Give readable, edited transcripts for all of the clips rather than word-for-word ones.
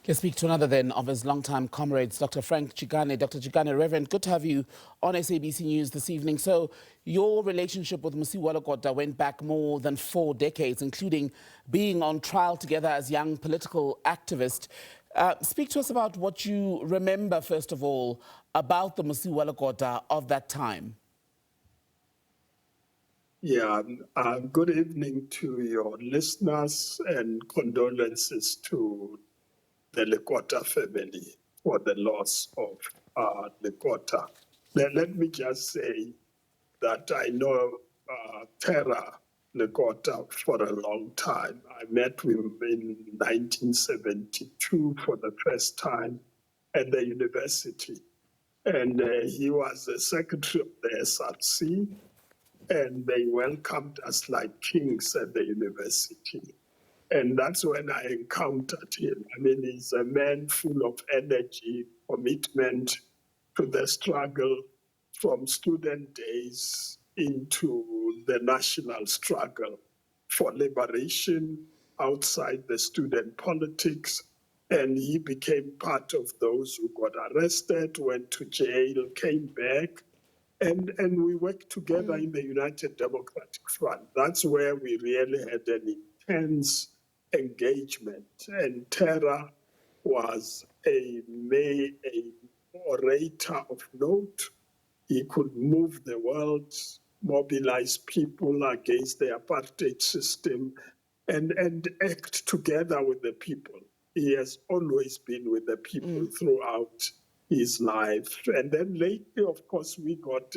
Let's speak to another then of his longtime comrades, Dr. Frank Chikane. Dr. Chikane, Reverend, good to have you on SABC News this evening. So your relationship with Mosioua Lekota went back more than 4 decades, including being on trial together as young political activists. Speak to us about what you remember, first of all, about the Mosioua Lekota of that time. Yeah, good evening to your listeners and condolences to the Lekota family for the loss of Lekota. Let me just say that I know Terra Lekota for a long time. I met him in 1972 for the first time at the university. And he was the secretary of the SABC. And they welcomed us like kings at the university. And that's when I encountered him. I mean, he's a man full of energy, commitment to the struggle from student days into the national struggle for liberation outside the student politics. And he became part of those who got arrested, went to jail, came back. And we worked together in the United Democratic Front. That's where we really had an intense engagement. And Terra was a orator of note. He could move the world, mobilize people against the apartheid system, and act together with the people. He has always been with the people throughout his life. And then lately, of course, we got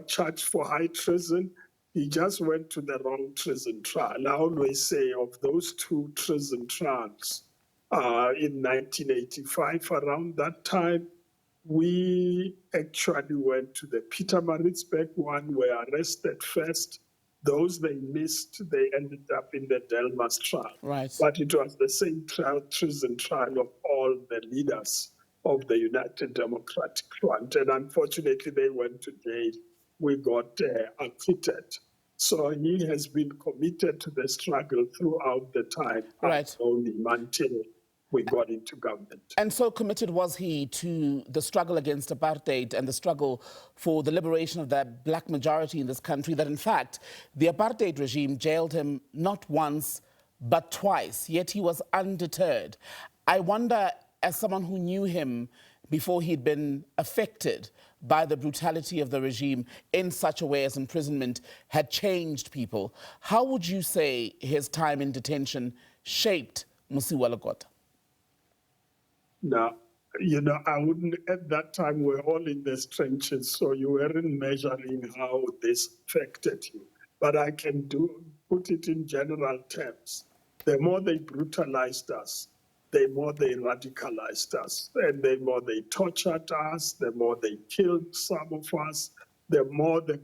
charged for high treason. He just went to the wrong treason trial. I always say of those 2 treason trials in 1985, around that time, we actually went to the Pietermaritzburg one, were arrested first. Those they missed, they ended up in the Delmas trial. Right. But it was the same treason trial of all the leaders of the United Democratic Front. And unfortunately, they went to jail. We got acquitted. So he has been committed to the struggle throughout the time. Right. I've known him until we got into government. And so committed was he to the struggle against apartheid and the struggle for the liberation of the black majority in this country that, in fact, the apartheid regime jailed him not once, but twice, yet he was undeterred. I wonder, as someone who knew him before he'd been affected by the brutality of the regime in such a way as imprisonment had changed people, how would you say his time in detention shaped Mosioua Lekota? Now, I wouldn't, at that time, we're all in the trenches, so you weren't measuring how this affected you. But I can put it in general terms. The more they brutalized us, the more they radicalized us, and the more they tortured us, the more they killed some of us, the more the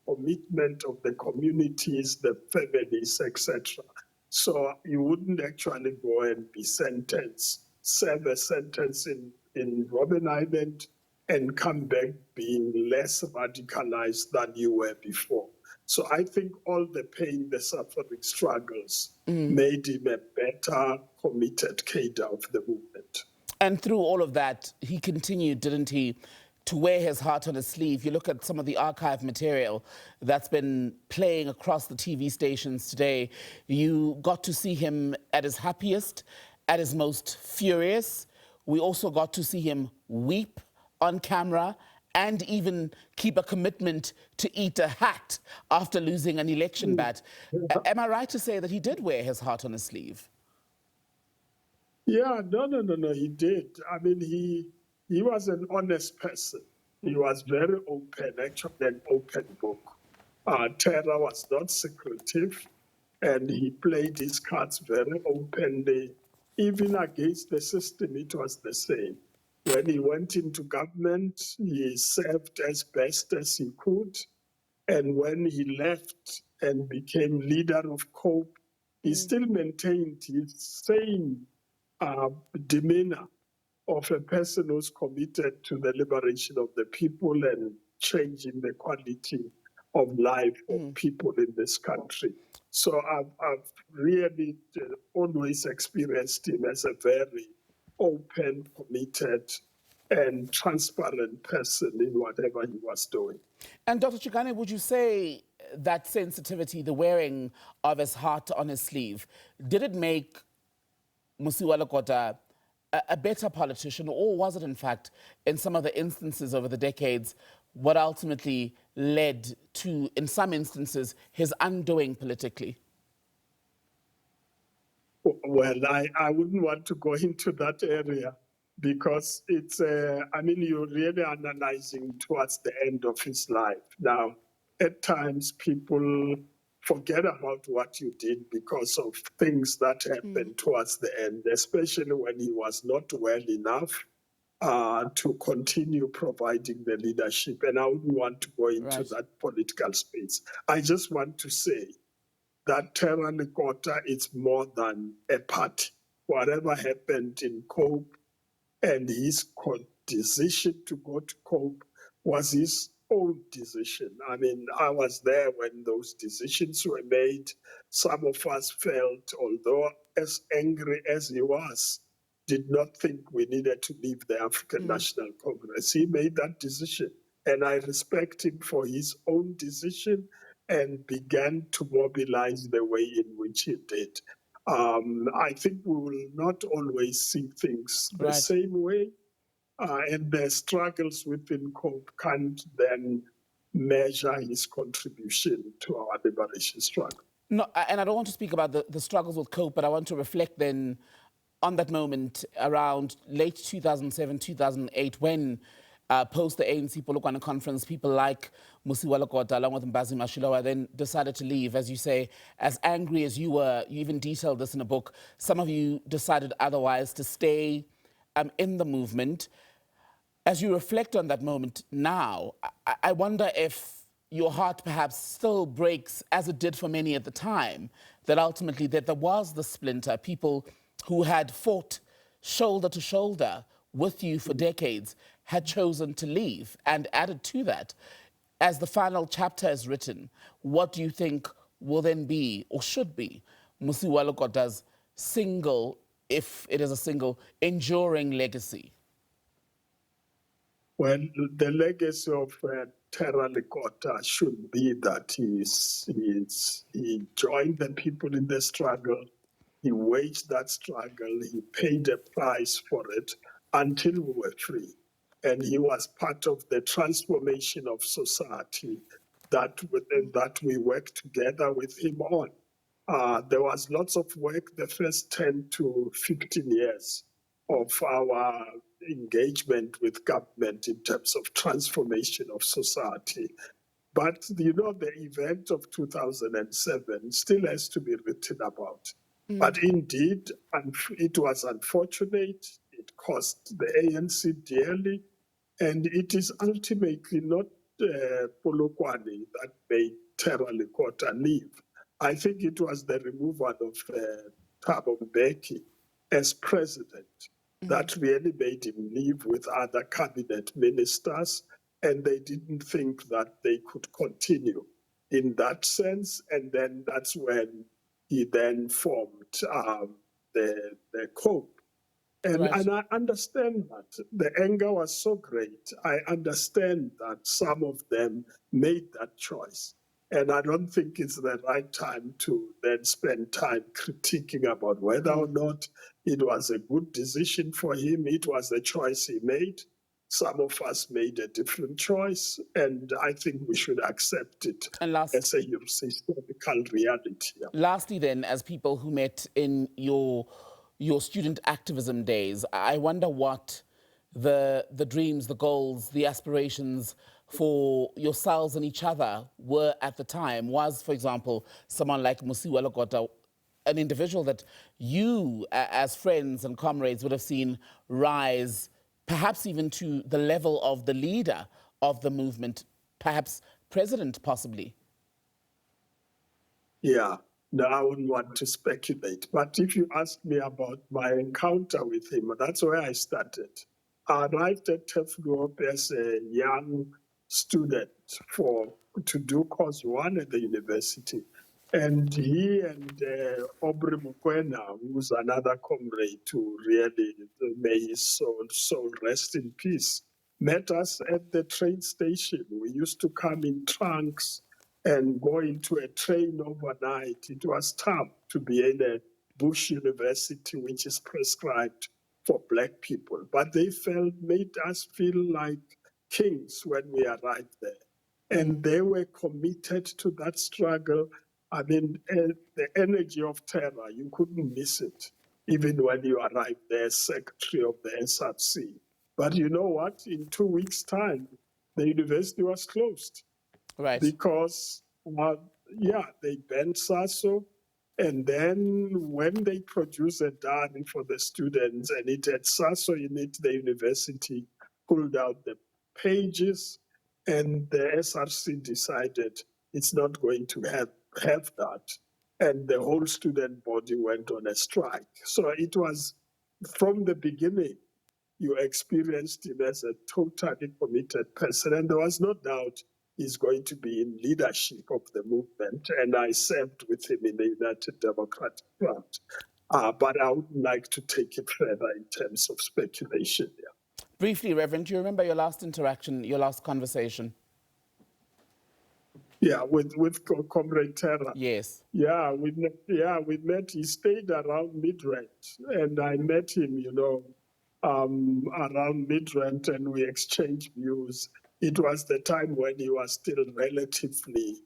commitment of the communities, the families, etc. So you wouldn't actually go and be sentenced, serve a sentence in Robben Island and come back being less radicalized than you were before. So I think all the pain, the suffering, struggles made him a better committed cadre of the movement. And through all of that, he continued, didn't he, to wear his heart on his sleeve. You look at some of the archive material that's been playing across the TV stations today. You got to see him at his happiest, at his most furious. We also got to see him weep on camera and even keep a commitment to eat a hat after losing an election bat. Am I right to say that he did wear his heart on his sleeve? Yeah, no, he did. I mean, he was an honest person. He was very open, actually an open book. Terra was not secretive, and he played his cards very openly. Even against the system, it was the same. When he went into government, he served as best as he could. And when he left and became leader of COPE, he still maintained his same demeanor of a person who's committed to the liberation of the people and changing the quality of life of people in this country. So I've really always experienced him as a very open, committed, and transparent person in whatever he was doing. And Dr. Chikane, would you say that sensitivity, the wearing of his heart on his sleeve, did it make Mosioua Lekota a better politician, or was it, in fact, in some of the instances over the decades, what ultimately led to, in some instances, his undoing politically? Well, I wouldn't want to go into that area because it's, I mean, you're really analyzing towards the end of his life. Now, at times people forget about what you did because of things that happened towards the end, especially when he was not well enough to continue providing the leadership. And I wouldn't want to go into Right. that political space. I just want to say that Terra Lekota is more than a party. Whatever happened in Cope and his decision to go to Cope was his own decision. I mean, I was there when those decisions were made. Some of us felt, although as angry as he was, did not think we needed to leave the African National Congress. He made that decision, and I respect him for his own decision and began to mobilize the way in which he did. I think we will not always see things the Right. same way, and the struggles within COPE can't then measure his contribution to our liberation struggle. No, and I don't want to speak about the struggles with COPE, but I want to reflect then on that moment around late 2007, 2008, when post the ANC Polokwane conference, people like Mosioua Lekota, along with Mbazi Mashilowa, then decided to leave. As you say, as angry as you were, you even detailed this in a book, some of you decided otherwise to stay in the movement. As you reflect on that moment now, I wonder if your heart perhaps still breaks, as it did for many at the time, that ultimately that there was the splinter, people who had fought shoulder to shoulder with you for decades had chosen to leave. And added to that, as the final chapter is written, what do you think will then be, or should be, Mosioua Lekota's single, if it is a single, enduring legacy? Well, the legacy of Terra Lekota should be that he joined the people in the struggle. He waged that struggle. He paid a price for it until we were free. And he was part of the transformation of society that we worked together with him on. There was lots of work the first 10 to 15 years of our engagement with government in terms of transformation of society. But, you know, the event of 2007 still has to be written about. But indeed, it was unfortunate. It cost the ANC dearly. And it is ultimately not Polokwane that made Terra Lekota leave. I think it was the removal of Thabo Mbeki as president that really made him leave with other cabinet ministers, and they didn't think that they could continue in that sense. And then that's when he then formed the COPE. And Right. I understand that the anger was so great. I understand that some of them made that choice. And I don't think it's the right time to then spend time critiquing about whether or not it was a good decision for him. It was a choice he made. Some of us made a different choice, and I think we should accept it And as a historical reality. Yeah. lastly, then, as people who met in your student activism days, I wonder what the dreams, the goals, the aspirations for yourselves and each other were at the time. Was, for example, someone like Mosioua Lekota an individual that you, as friends and comrades, would have seen rise, perhaps even to the level of the leader of the movement, perhaps president, possibly? Yeah, no, I wouldn't want to speculate. But if you ask me about my encounter with him, that's where I started. I arrived at Tefluop as a young student to do course one at the university. And he and Aubrey Mukwena, who's another comrade who really, may his soul rest in peace, met us at the train station. We used to come in trunks and go into a train overnight. It was tough to be in a Bush University, which is prescribed for Black people. But they made us feel like kings when we arrived there. And they were committed to that struggle. I mean, the energy of terror, you couldn't miss it, even when you arrived there as secretary of the SABC. But you know what? In 2 weeks' time, the university was closed. Right. Because, they banned SASO. And then when they produced a diary for the students and it had SASO in it, the university pulled out the pages and the SRC decided it's not going to have that. And the whole student body went on a strike. So it was from the beginning, you experienced him as a totally committed person. And there was no doubt he's going to be in leadership of the movement. And I served with him in the United Democratic Front. But I would like to take it further in terms of speculation. Yeah. Briefly, Reverend, do you remember your last interaction, your last conversation? Yeah, with Comrade Terra. Yes. Yeah, we met. He stayed around Midrand, and I met him, around Midrand, and we exchanged views. It was the time when he was still relatively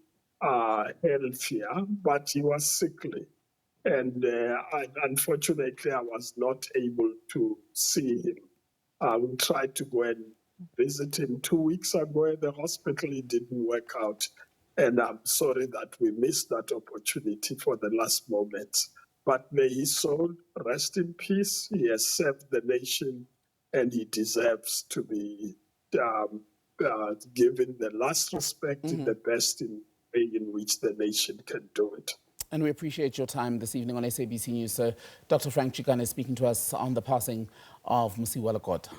healthier, but he was sickly. And unfortunately, I was not able to see him. We tried to go and visit him 2 weeks ago at the hospital. It didn't work out. And I'm sorry that we missed that opportunity for the last moments. But may his soul rest in peace. He has served the nation and he deserves to be given the last respect in the best way in which the nation can do it. And we appreciate your time this evening on SABC News. So Dr. Frank Chikane is speaking to us on the passing of Mosiuoa Lekota.